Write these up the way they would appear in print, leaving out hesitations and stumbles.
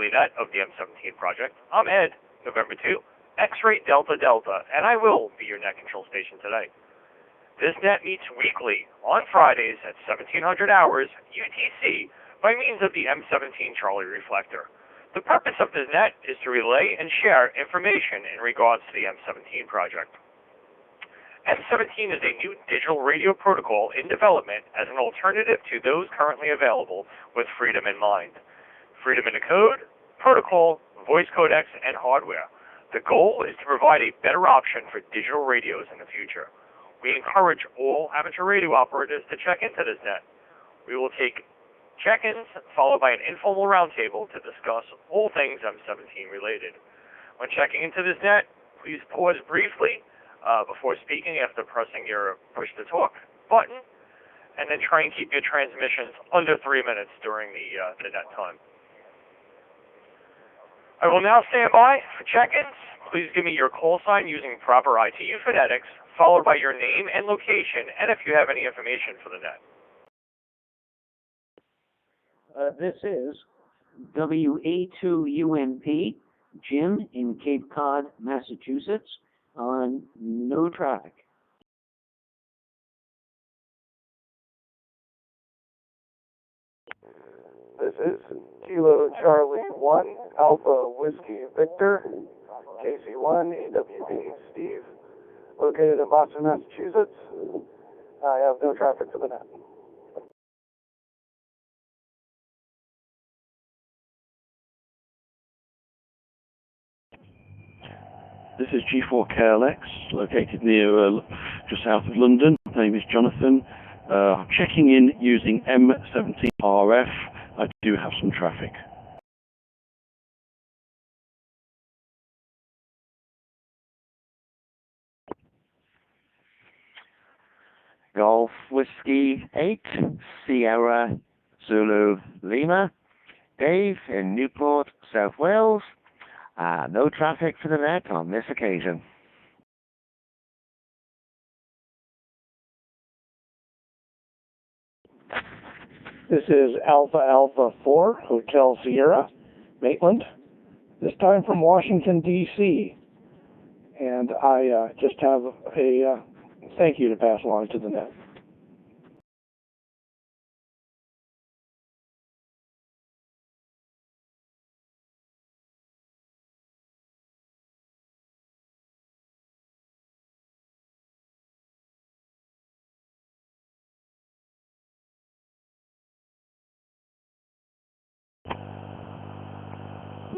weekly net of the M17 Project. I'm Ed, November 2, X-Ray Delta Delta, and I will be your net control station today. This net meets weekly on Fridays at 1700 hours UTC by means of the M17 Charlie Reflector. The purpose of this net is to relay and share information in regards to the M17 project. M17 is a new digital radio protocol in development as an alternative to those currently available with freedom in mind. Freedom in the code, protocol, voice codecs, and hardware. The goal is to provide a better option for digital radios in the future. We encourage all amateur radio operators to check into this net. We will take check-ins followed by an informal roundtable to discuss all things M17 related. When checking into this net, please pause briefly before speaking after pressing your push to talk button, and then try and keep your transmissions under 3 minutes during the net time. I will now stand by for check-ins. Please give me your call sign using proper ITU phonetics, followed by your name and location, and if you have any information for the net. This is WA2UNP, Jim in Cape Cod, Massachusetts, on no traffic. This is Kilo Charlie 1 Alpha Whiskey Victor, KC1AWV Steve, located in Boston, Massachusetts. I have no traffic for the net. This is G4KLX, located near just south of London. My name is Jonathan. Checking in using M17 RF. I do have some traffic. Golf Whiskey 8, Sierra Zulu Lima, Dave in Newport, South Wales. No traffic for the net on this occasion. This is Alpha Alpha 4 Hotel Sierra, Maitland, this time from Washington, D.C. And I just have a thank you to pass along to the net.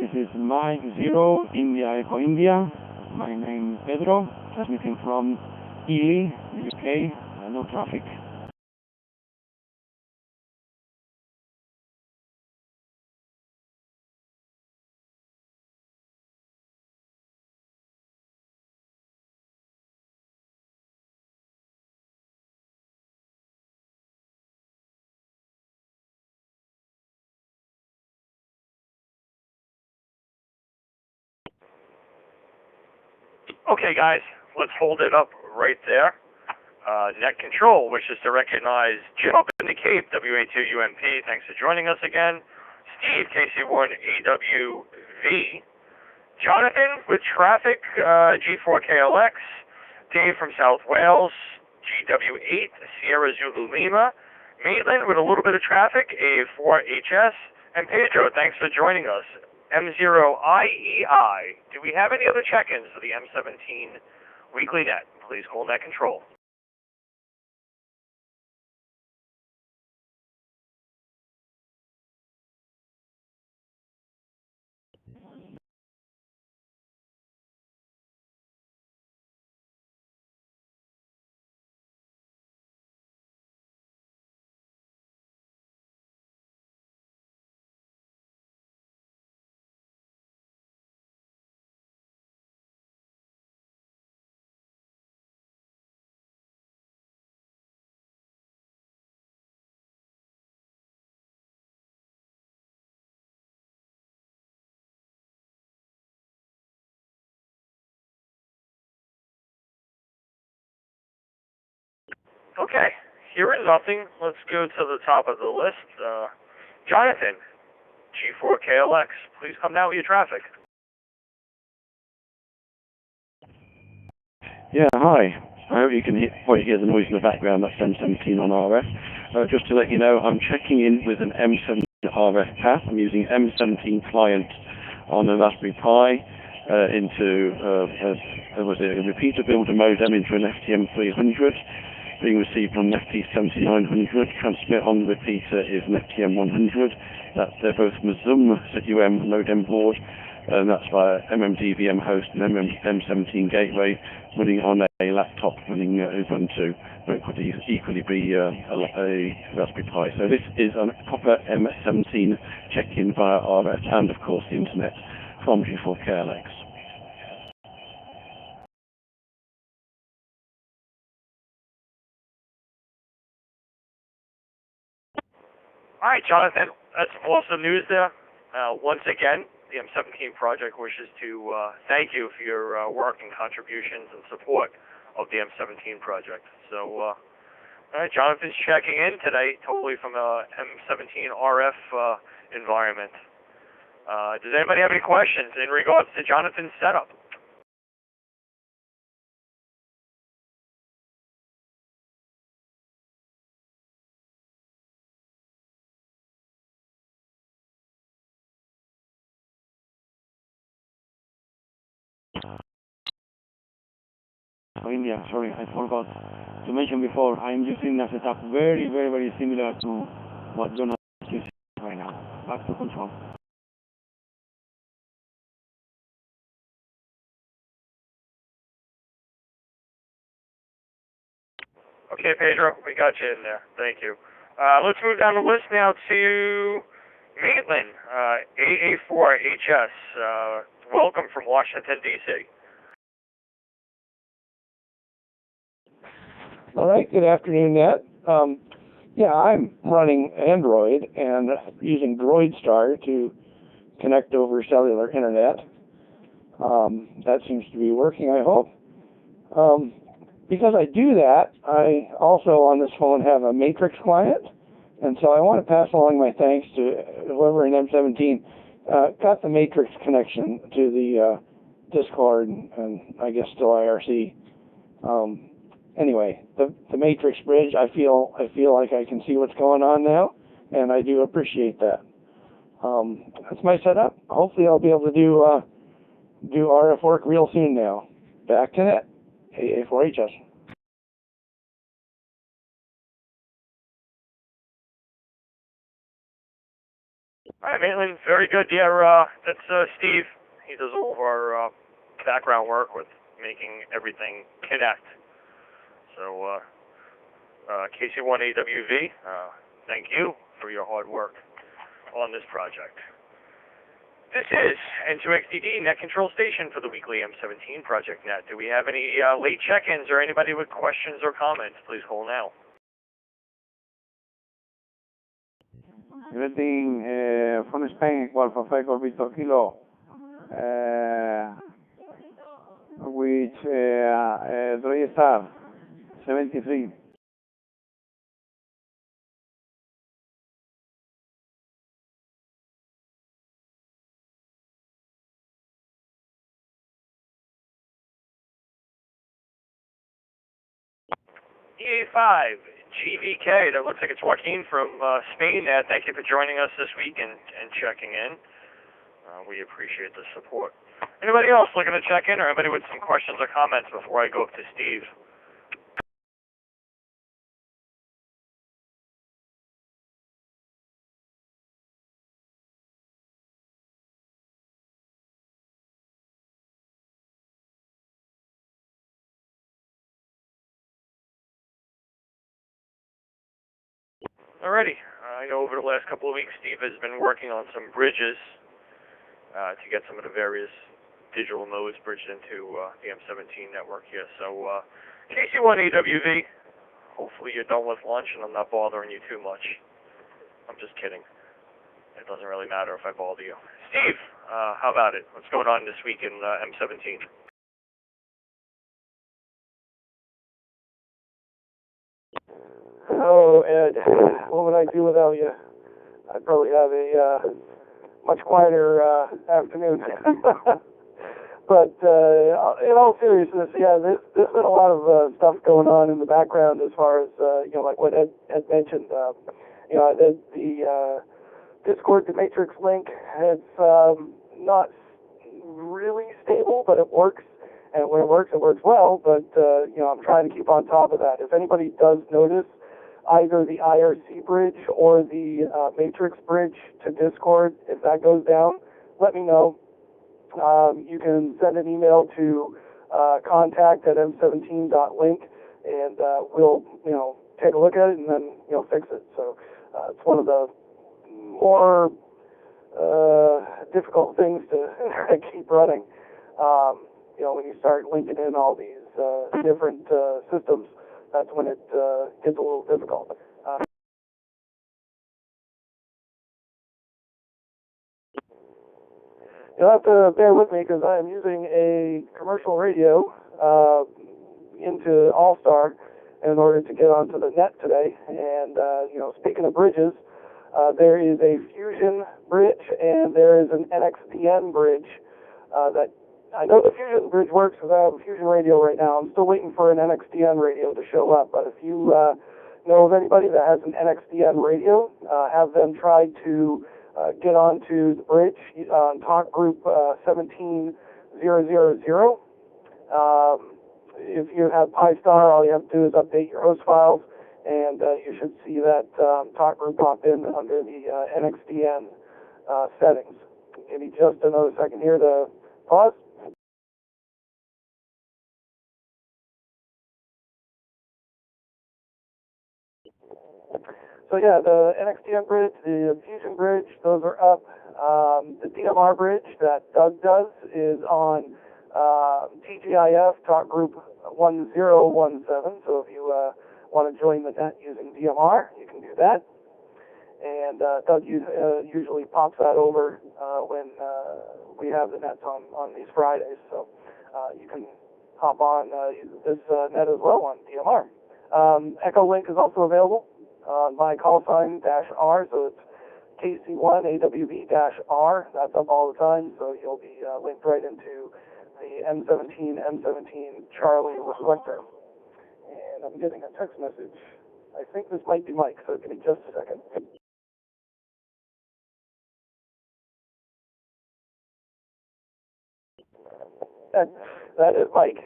This is Mike Zero, India Echo India. My name is Pedro, transmitting from Ely, UK. No traffic. Okay, guys, let's hold it up right there. Net control wishes to recognize Jim up in the Cape, WA2UMP. Thanks for joining us again. Steve, KC1AWV. Jonathan with traffic, G4KLX. Dave from South Wales, GW8, Sierra Zulu Lima. Maitland with a little bit of traffic, A4HS. And Pedro, thanks for joining us. M0IEI. Do we have any other check-ins for the M17 weekly net? Please hold net control. Okay, hearing nothing, let's go to the top of the list. Jonathan, G4KLX. Please come down with your traffic. Yeah, hi. I hope you can hear the noise in the background. That's M17 on RF. Just to let you know, I'm checking in with an M17 RF path. I'm using M17 client on a Raspberry Pi into a repeater builder modem into an FTM300, being received on an FT7900. Transmit on the repeater is an FTM100. They're both Mazum ZUM modem board, and that's via MMDVM host and M17 gateway, running on a laptop running Ubuntu, but it could equally be a Raspberry Pi. So this is a proper M17 check-in via RF and, of course, the internet from G4KLX. All right, Jonathan, that's awesome news there. Once again, the M17 Project wishes to thank you for your work and contributions and support of the M17 Project. So, all right, Jonathan's checking in today, totally from a M17 RF environment. Does anybody have any questions in regards to Jonathan's setup? India, sorry, I forgot to mention before, I'm using a setup very, very, very similar to what Jonathan is using right now. Back to control. Okay, Pedro, we got you in there. Thank you. Let's move down the list now to Maitland, AA4HS. Welcome from Washington, D.C. All right, good afternoon, Nat. Yeah, I'm running Android and using DroidStar to connect over cellular internet. That seems to be working, I hope. Because I do that, I also on this phone have a Matrix client, and so I want to pass along my thanks to whoever in M17 got the Matrix connection to the Discord and I guess still IRC. Anyway, the Matrix bridge, I feel like I can see what's going on now, and I do appreciate that. That's my setup. Hopefully I'll be able to do RF work real soon now. Back to net, AA4HS. All right, Maitland, very good. Yeah, that's Steve. He does all of our background work with making everything connect. So, KC1AWV, thank you for your hard work on this project. This is N2XDD Net Control Station for the weekly M17 Project Net. Do we have any late check-ins or anybody with questions or comments? Please call now. Greeting from Spain, Alpha Echo Victor Kilo, with DroidStar 73. EA5, GVK, that looks like it's Joaquin from Spain. Thank you for joining us this week and checking in. We appreciate the support. Anybody else looking to check in, or anybody with some questions or comments before I go up to Steve? Alrighty, I know over the last couple of weeks Steve has been working on some bridges to get some of the various digital nodes bridged into the M17 network here. So, KC1AWV, hopefully you're done with lunch and I'm not bothering you too much. I'm just kidding. It doesn't really matter if I bother you. Steve, how about it? What's going on this week in M17? Oh, Ed, what would I do without you? I'd probably have a much quieter afternoon. But in all seriousness, yeah, there's been a lot of stuff going on in the background as far as like what Ed mentioned. The Discord to Matrix link, it's not really stable, but it works. And when it works well. But I'm trying to keep on top of that. If anybody does notice either the IRC bridge or the Matrix bridge to Discord, if that goes down, let me know. You can send an email to contact@m17.link, and we'll take a look at it and then fix it. So it's one of the more difficult things to keep running. When you start linking in all these different systems, that's when it gets a little difficult. You'll have to bear with me because I am using a commercial radio into Allstar in order to get onto the net today. And, speaking of bridges, there is a Fusion bridge and there is an NXDN bridge that I know the Fusion bridge works because I have a Fusion radio right now. I'm still waiting for an NXDN radio to show up. But if you know of anybody that has an NXDN radio, have them try to get onto the bridge on talk group 17000. If you have PyStar, all you have to do is update your host files, and you should see that talk group pop in under the NXDN settings. Give me just another second here to pause. So yeah, the NXDN bridge, the Fusion bridge, those are up. The DMR bridge that Doug does is on TGIF, talk group 1017. So if you want to join the net using DMR, you can do that. And Doug usually pops that over when we have the nets on these Fridays. So you can hop on this net as well on DMR. Echolink is also available on my call sign -R, so it's KC1AWV-R. That's up all the time, so you'll be linked right into the M17 Charlie Reflector. And I'm getting a text message. I think this might be Mike, so give me just a second. That is Mike.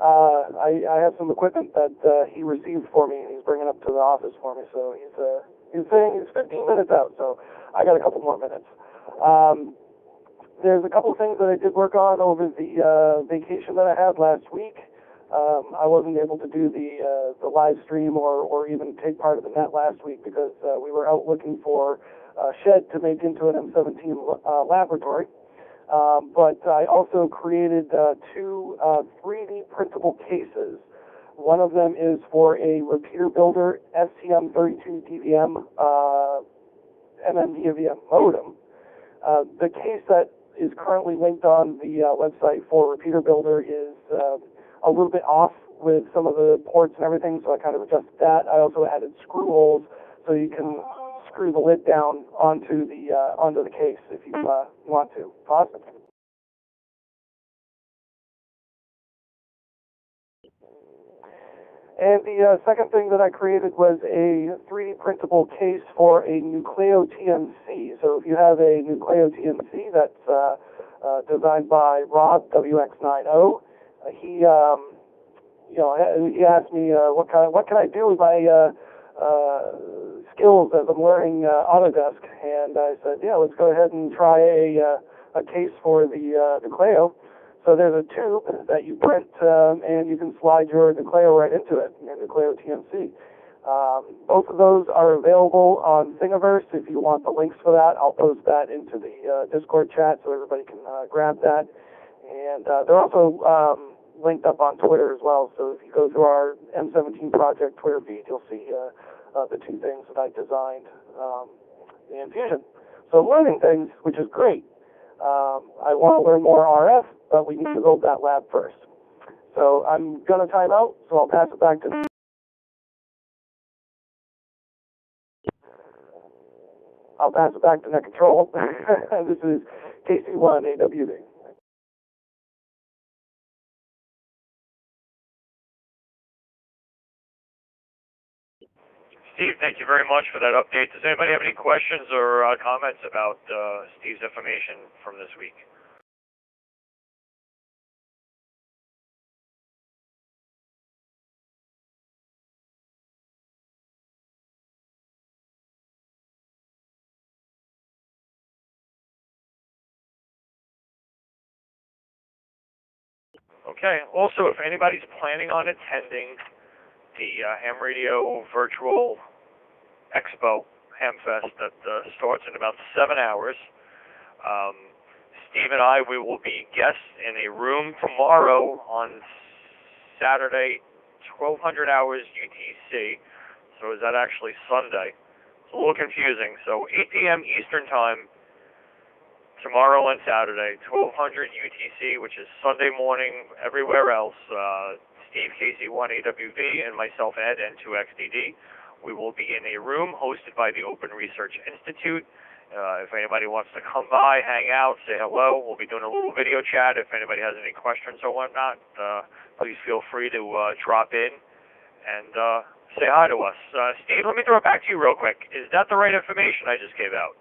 I have some equipment that he received for me, and he's bringing up to the office for me. So he's saying he's 15 minutes out, so I got a couple more minutes. There's a couple things that I did work on over the vacation that I had last week. I wasn't able to do the live stream or even take part of the net last week because we were out looking for a shed to make into an M17 laboratory. But I also created two 3D printable cases. One of them is for a repeater builder STM32DVM MMDVM modem. The case that is currently linked on the website for repeater builder is a little bit off with some of the ports and everything, so I kind of adjusted that. I also added screw holes so you can screw the lid down onto the case if you want to. Pause. And the second thing that I created was a 3D printable case for a Nucleo TMC. So if you have a Nucleo TMC that's designed by Rob WX90, he asked me what can I do with my skills as I'm learning Autodesk, and I said, yeah, let's go ahead and try a case for the Nucleo. So there's a tube that you print, and you can slide your Nucleo right into it, your Nucleo TMC. Both of those are available on Thingiverse. If you want the links for that, I'll post that into the Discord chat so everybody can grab that. And they're also linked up on Twitter as well. So if you go through our M17 Project Twitter feed, you'll see the two things that I designed in Fusion. So I'm learning things, which is great. I want to learn more RF, but we need to build that lab first. So I'm going to time out, so I'll pass it back to I'll pass it back to net control. This is KC1AWV. Steve, thank you very much for that update. Does anybody have any questions or comments about Steve's information from this week? Okay. Also, if anybody's planning on attending the Ham Radio Virtual Expo, Hamfest, that starts in about 7 hours, Steve and I, we will be guests in a room tomorrow on Saturday, 1200 hours UTC. So is that actually Sunday? It's a little confusing. So 8 p.m. Eastern Time, tomorrow and Saturday, 1200 UTC, which is Sunday morning everywhere else. Steve, KC1AWV, and myself, Ed, N2XDD. We will be in a room hosted by the Open Research Institute. If anybody wants to come by, hang out, say hello, we'll be doing a little video chat. If anybody has any questions or whatnot, please feel free to drop in and say hi to us. Steve, let me throw it back to you real quick. Is that the right information I just gave out?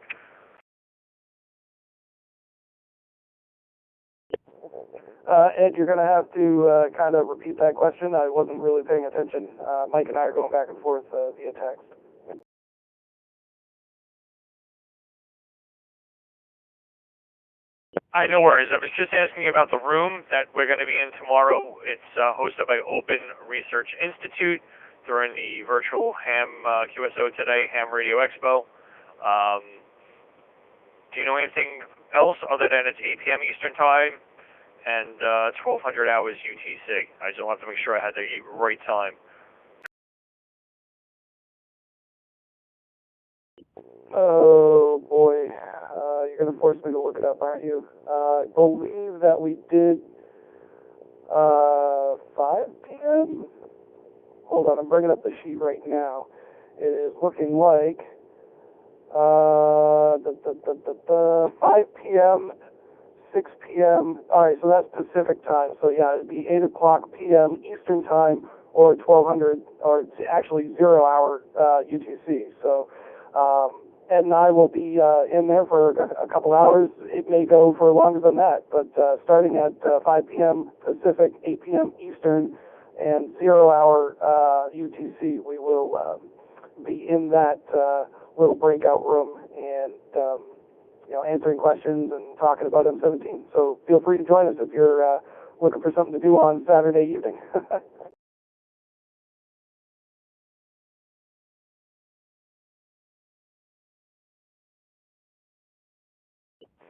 Ed, you're going to have to kind of repeat that question. I wasn't really paying attention. Mike and I are going back and forth via text. No worries. I was just asking about the room that we're going to be in tomorrow. It's hosted by Open Research Institute during the virtual Ham QSO today, Ham Radio Expo. Do you know anything else other than it's 8 p.m. Eastern Time and 1200 hours UTC? I just wanted to make sure I had the right time. Oh boy, you're going to force me to look it up, aren't you? I believe that we did 5 p.m. Hold on, I'm bringing up the sheet right now. It is looking like 5 p.m., 6 p.m. All right, so that's Pacific time. So yeah, it'd be 8 o'clock p.m. Eastern time, or 1200, or actually 0 hour UTC. So Ed and I will be in there for a couple hours. It may go for longer than that, but starting at 5 p.m. Pacific, 8 p.m. Eastern, and 0 hour UTC, we will be in that little breakout room and answering questions and talking about M17. So feel free to join us if you're looking for something to do on Saturday evening.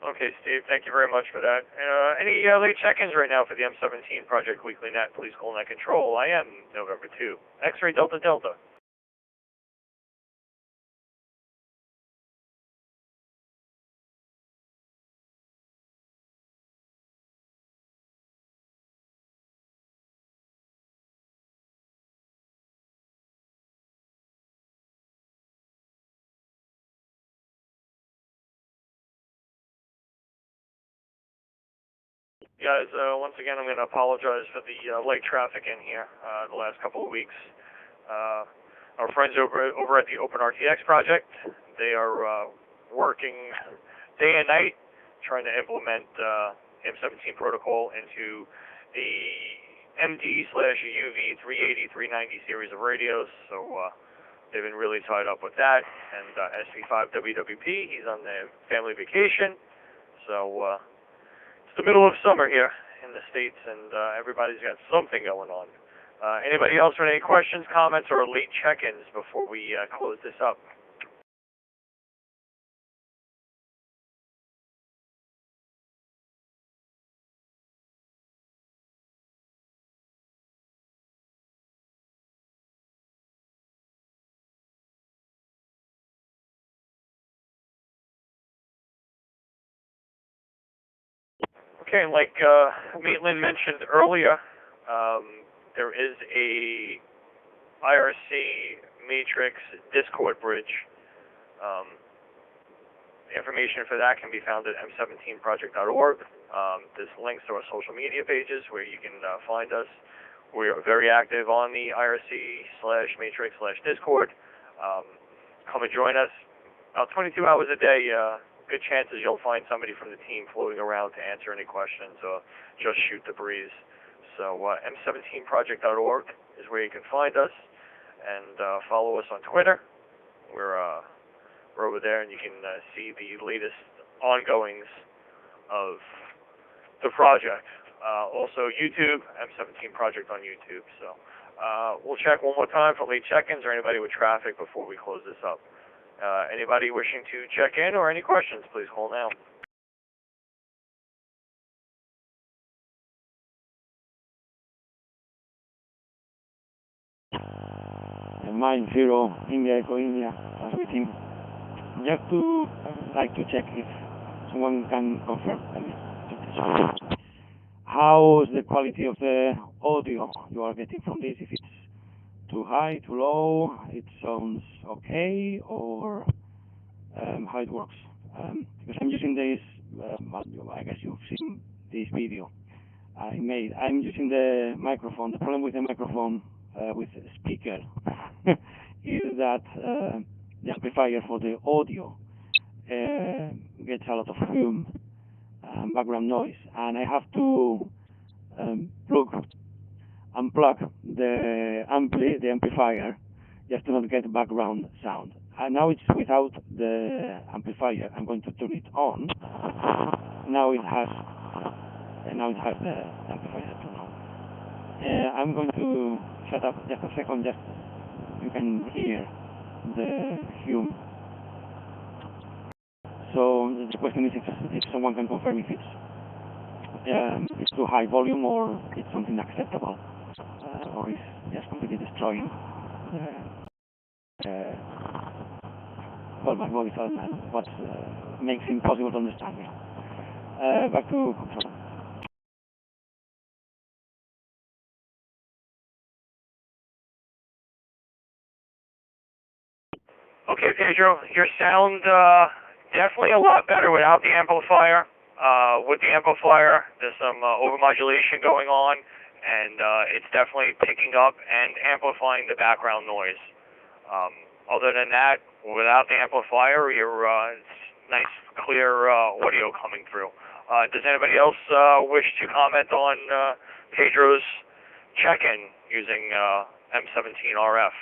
Okay, Steve, thank you very much for that. Any late check-ins right now for the M17 Project Weekly Net? Please call Net Control. I am November 2. X-Ray Delta Delta. Guys, once again, I'm going to apologize for the late traffic in here the last couple of weeks. Our friends over at the Open RTX project, they are working day and night trying to implement M17 protocol into the MD/UV 380, 390 series of radios. So they've been really tied up with that. And SP5WWP, he's on the family vacation. So the middle of summer here in the States, and everybody's got something going on. Anybody else with any questions, comments, or late check-ins before we close this up? Okay, like Maitland mentioned earlier, there is a IRC Matrix Discord bridge The information for that can be found at M17Project.org. There's links to our social media pages where you can find us. We are very active on the IRC/Matrix/Discord. Come and join us. About 22 hours a day, good chances you'll find somebody from the team floating around to answer any questions or just shoot the breeze. So M17Project.org is where you can find us, and follow us on Twitter. We're over there, and you can see the latest ongoings of the project. Also YouTube, M17 Project on YouTube. So we'll check one more time for late check-ins or anybody with traffic before we close this up. Anybody wishing to check in or any questions, please call now. Mine 0, India, Echo India, transmitting. Just to like to check if someone can confirm. How's the quality of the audio you are getting from this? If it's too high, too low, it sounds okay, or how it works? Because I'm using this, I guess you've seen this video I made. I'm using the microphone. The problem with the microphone with the speaker is that the amplifier for the audio gets a lot of fume, background noise, and I have to unplug the amplifier just to not get background sound. And now it's without the amplifier. I'm going to turn it on. Now it has the amplifier turned on. I'm going to shut up just a second, just you can hear the fume. So the question is if someone can confirm if it's too high volume or it's something acceptable, or it's just completely destroying my voice and what makes it impossible to understand me. Back to control. Okay, Pedro, your sound definitely a lot better without the amplifier. With the amplifier, there's some overmodulation going on, and it's definitely picking up and amplifying the background noise. Other than that, without the amplifier, you're nice, clear audio coming through. Does anybody else wish to comment on Pedro's check-in using M17RF?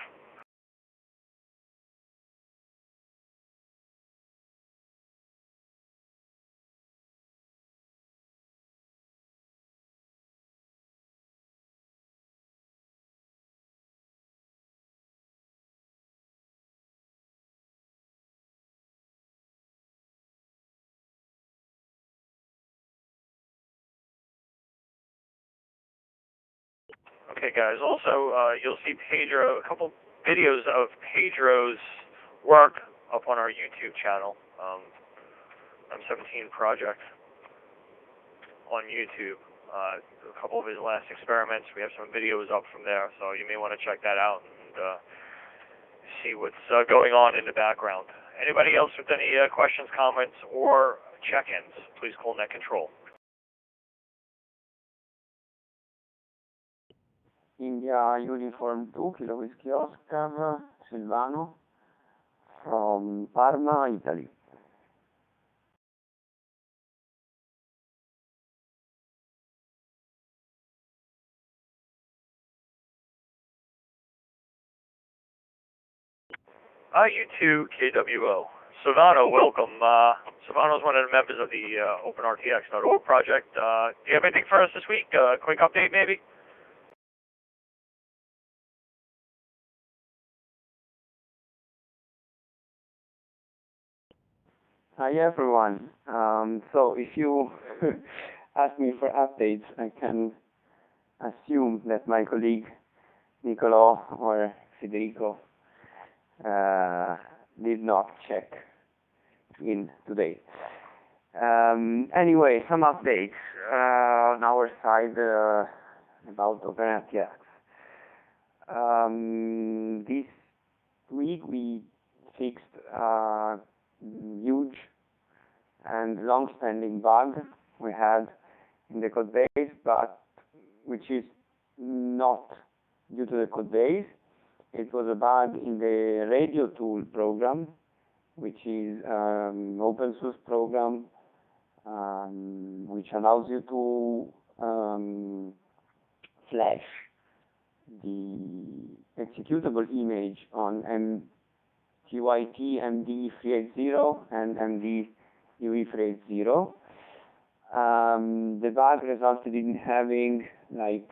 Okay, guys. Also, you'll see Pedro, a couple videos of Pedro's work up on our YouTube channel, M17 Project on YouTube. A couple of his last experiments. We have some videos up from there, so you may want to check that out and see what's going on in the background. Anybody else with any questions, comments, or check-ins, please call Net Control. India Uniform 2, Kilo Whiskey Oscar, Silvano, from Parma, Italy. You too, KWO. Silvano, welcome. Silvano's one of the members of the OpenRTX.org project. Do you have anything for us this week? Quick update, maybe? Hi everyone. So if you ask me for updates, I can assume that my colleague Nicolò or Federico did not check in today. Anyway, some updates on our side about OpenRTX. This week we fixed a huge and long-standing bug we had in the code base, but which is not due to the code base. It was a bug in the radio tool program, which is open source program which allows you to flash the executable image on TYT MD380 and MD-UV380. The bug resulted in having like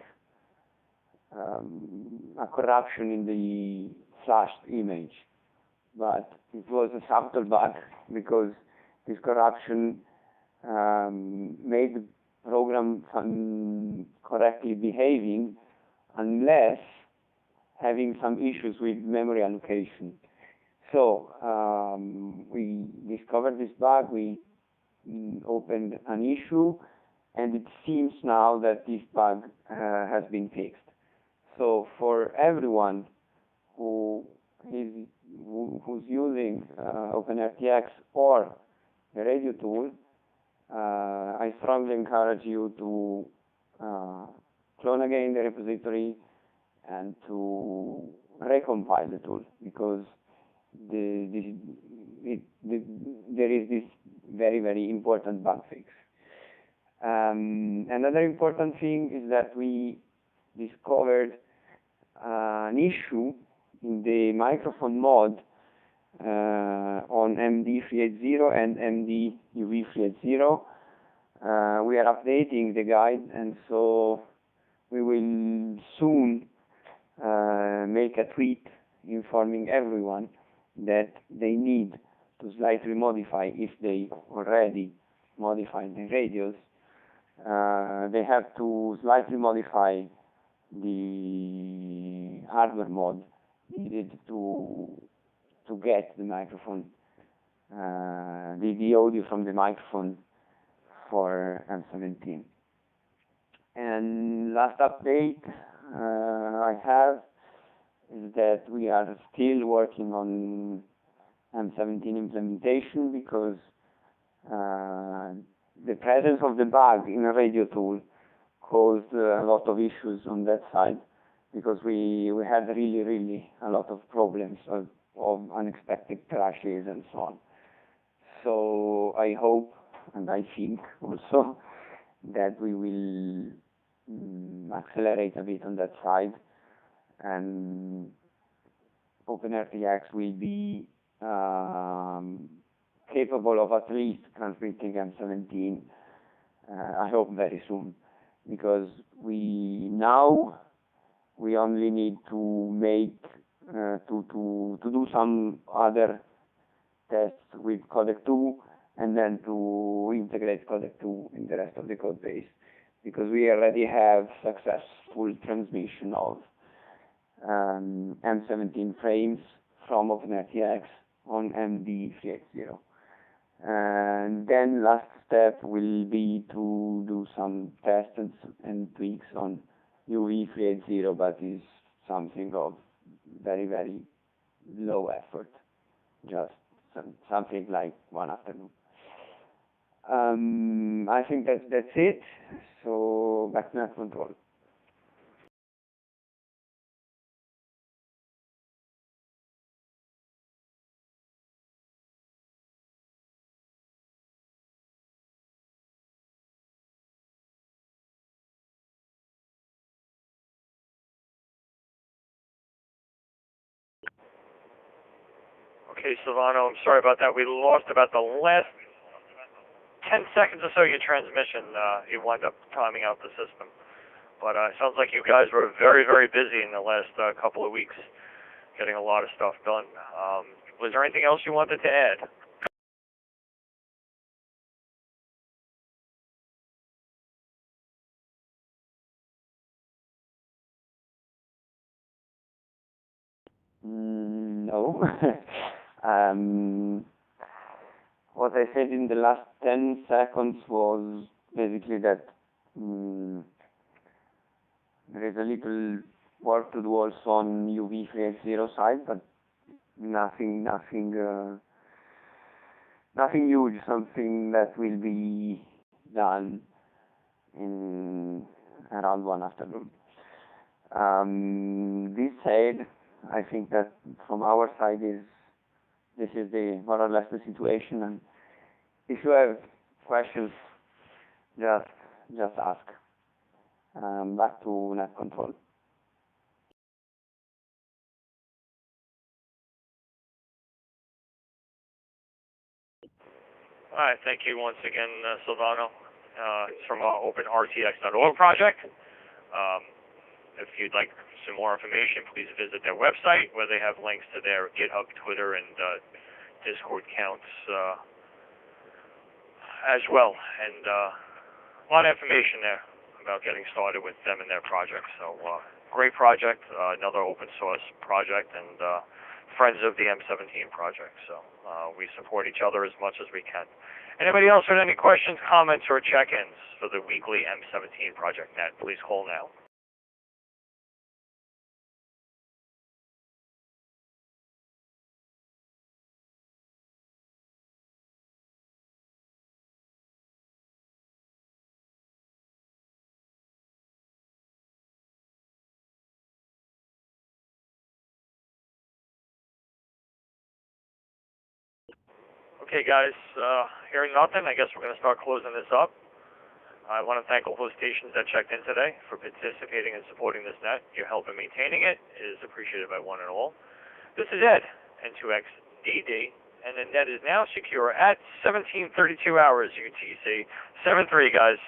a corruption in the flashed image, but it was a subtle bug because this corruption made the program correctly behaving unless having some issues with memory allocation. So we discovered this bug, we opened an issue, and it seems now that this bug has been fixed. So for everyone who's using OpenRTX or the radio tool, I strongly encourage you to clone again the repository and to recompile the tool, because there is this very, very important bug fix. Another important thing is that we discovered an issue in the microphone mod on MD380 and MD-UV380. We are updating the guide, and so we will soon make a tweet informing everyone that they need to slightly modify, if they already modified the radios, they have to slightly modify the hardware mod needed to get the microphone, the audio from the microphone for M17. And last update I have is that we are still working on M17 implementation, because the presence of the bug in a radio tool caused a lot of issues on that side, because we had really a lot of problems of unexpected crashes and so on. So I hope, and I think also, that we will accelerate a bit on that side, and OpenRTX will be capable of at least transmitting M17, I hope very soon, because we only need to make to do some other tests with codec 2, and then to integrate codec 2 in the rest of the code base, because we already have successful transmission of M17 frames from OpenRTX on MD380. And then last step will be to do some tests and tweaks on UV380, but is something of very low effort, just something like one afternoon. I think that's it. So back to net control. Okay, Silvano, I'm sorry about that. We lost about the last 10 seconds or so of your transmission. It wound up timing out the system. But it sounds like you guys were very busy in the last couple of weeks, getting a lot of stuff done. Was there anything else you wanted to add? No. What I said in the last 10 seconds was basically that there is a little work to do also on UV380 side, but nothing nothing huge, something that will be done in around one afternoon. This said, I think that from our side this is the more or less the situation, and if you have questions, just ask. Back to net control. All right, thank you once again, Silvano. It's from our OpenRTX.org project. If you'd like some more information, please visit their website where they have links to their GitHub, Twitter, and Discord accounts as well. And a lot of information there about getting started with them and their project. So great project, another open source project, and friends of the M17 project. So we support each other as much as we can. Anybody else with any questions, comments, or check-ins for the weekly M17 Project Net, please call now. Okay, guys, hearing nothing, I guess we're going to start closing this up. I want to thank all those stations that checked in today for participating and supporting this net. Your help in maintaining it is appreciated by one and all. This is Ed, N2XDD, and the net is now secure at 17:32 hours UTC. 7-3, guys.